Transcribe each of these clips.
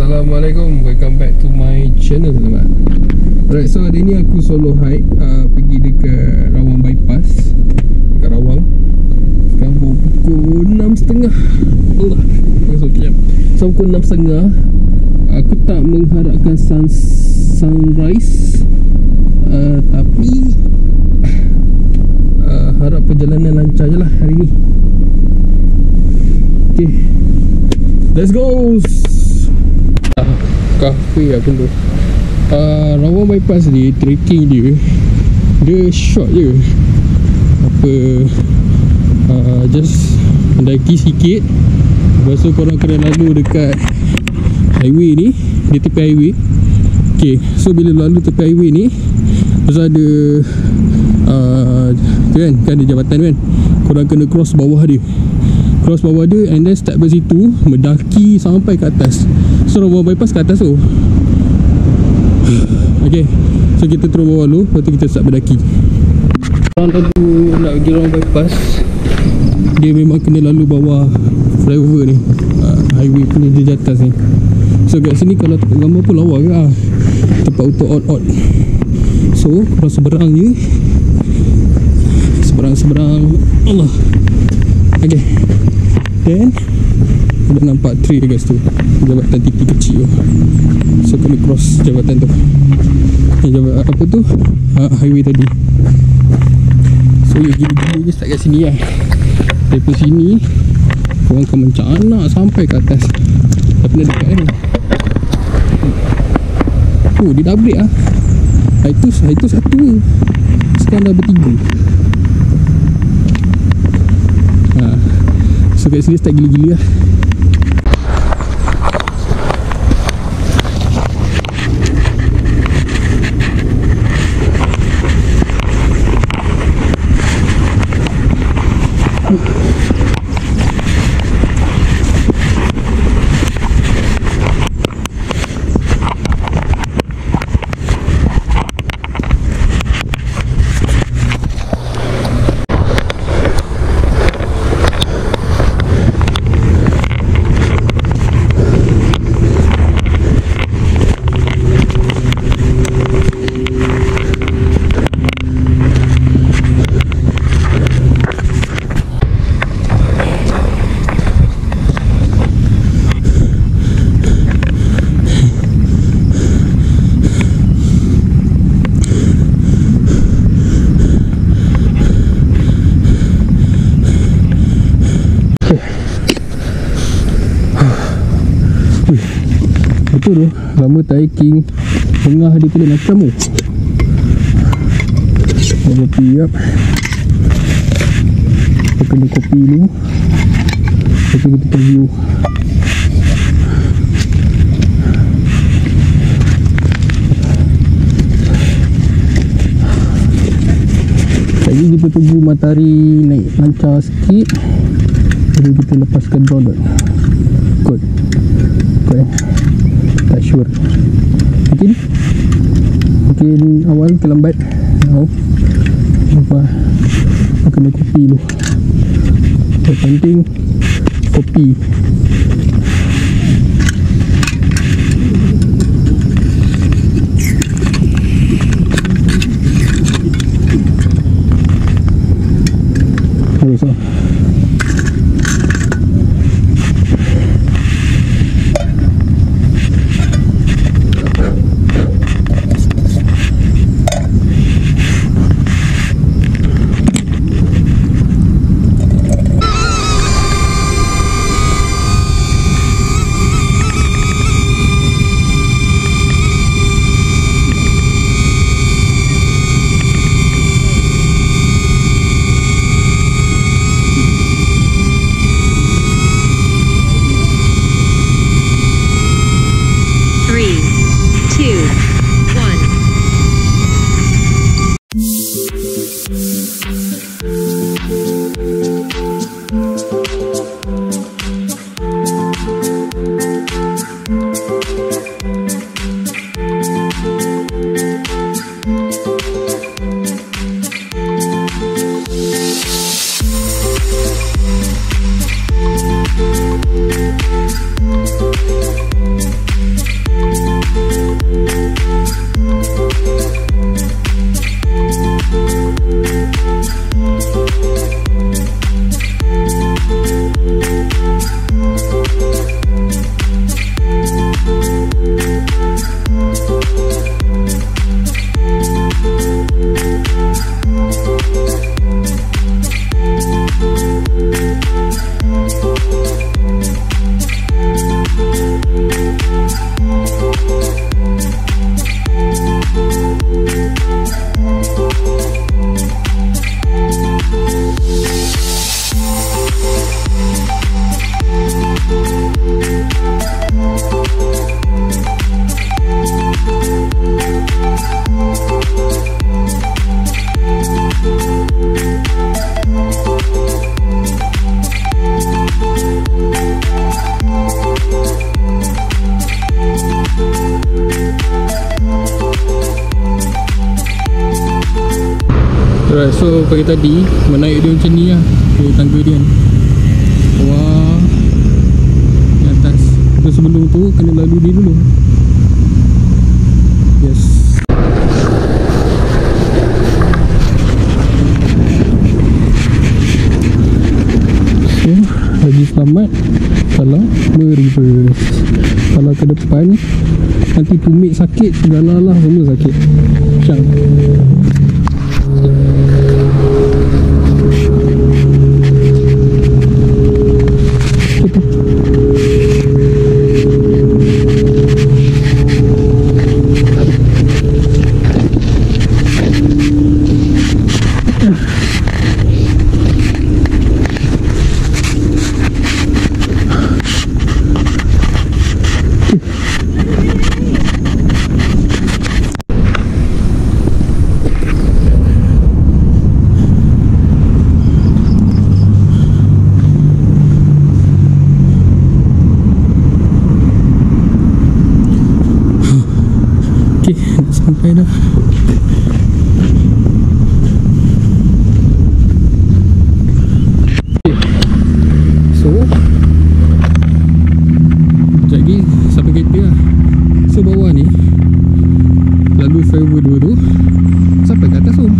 Assalamualaikum, welcome back to my channel teman. Alright, so hari ni aku solo hike pergi dekat Rawang Bypass, dekat Rawang. Sekarang pukul 6.30. Allah, masuk kejap. So pukul 6.30. Aku tak mengharapkan sunrise, tapi harap perjalanan lancar je lah hari ni. Okay, let's go. Kafe aku tu Rawang Bypass ni, trekking dia short je. Just mendaki sikit. Lepas tu korang kena lalu dekat highway ni, di tepi highway. Okay, so bila lalu tepi highway ni, lepas ada tu kan ada jabatan kan. Korang kena cross bawah dia, and then start dari situ mendaki sampai ke atas. So Rawang Bypass ke atas tu. Okay, so kita turun bawah dulu, lepas tu kita start mendaki. Orang tu nak pergi Rawang Bypass, dia memang kena lalu bawah flyover ni, highway punya di atas ni. So kat sini kalau tengok gambar pun lawa ke tempat untuk out. So korang seberang je, seberang Allah. Okay, then ada nampak tree dekat situ, jabatan TV kecil tu. So kena cross jabatan tu. Jabatan apa tu? Highway tadi. So gini-gini je start kat sini lah. Dari sini korang akan mencanak sampai ke atas. Dah pernah dekat kan. Oh, dia dah upgrade lah. Itu satu. Sekarang dah bertiga. So kat sini start gila-gila lah. Betul tu, lama tak hiking. Tengah dia kena macam tu. Kopi up. Kita kena kopi dulu. Lepas tu kita view. Lagi kita tunggu matahari naik lancar sikit, baru kita lepaskan drone. Kot tak sure. Mungkin awal terlambat. Apa kena kopi dulu. Yang penting kopi. Terus lah. Alright, so pagi tadi menaik dia macam ni lah. Okay, tangga dia ni. Wah, di atas. So sebelum tu kena lalu dia dulu. Yes. So lagi selamat kalau mereverse. Kalau ke depan nanti tumit sakit, segala lah semua sakit. Syang. Sampai dah. So sekejap lagi sampai kereta lah. So bawah ni lalu flyover dua tu sampai ke atas tu.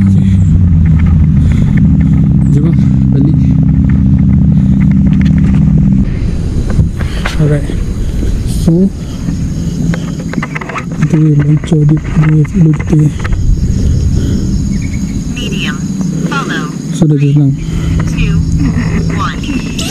Okay. Jom lah balik. Alright. So kita launcher dia punya flow kita. Medium, follow. So dah senang. 2, 1.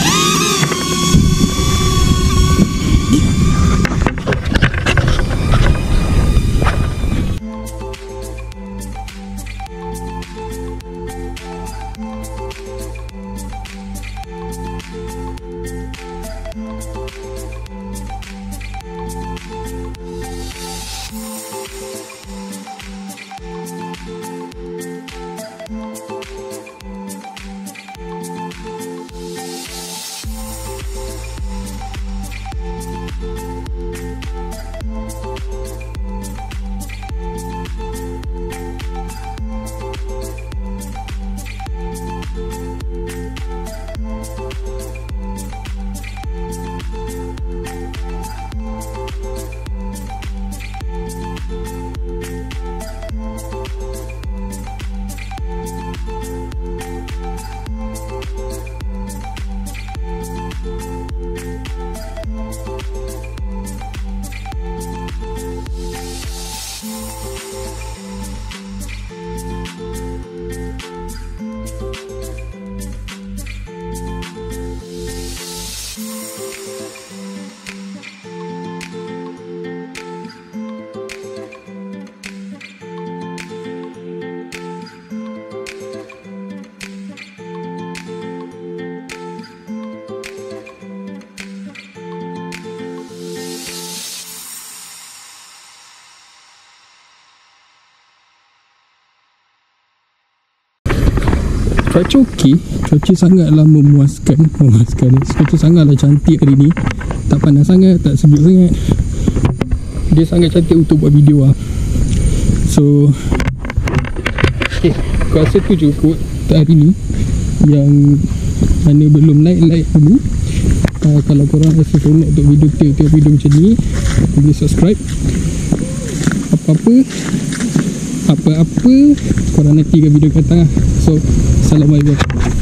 Cuaca okey, cuaca sangatlah memuaskan. Cuaca sangatlah cantik hari ni. Tak panas sangat, tak sejuk sangat. Dia sangat cantik untuk buat video lah. So okay, aku rasa tu cukup untuk hari ni. Yang mana belum like dulu. Kalau korang rasa seronok untuk tengok video macam ni, boleh subscribe. Apa-apa korang nantikan video kat tengah. So, Assalamualaikum.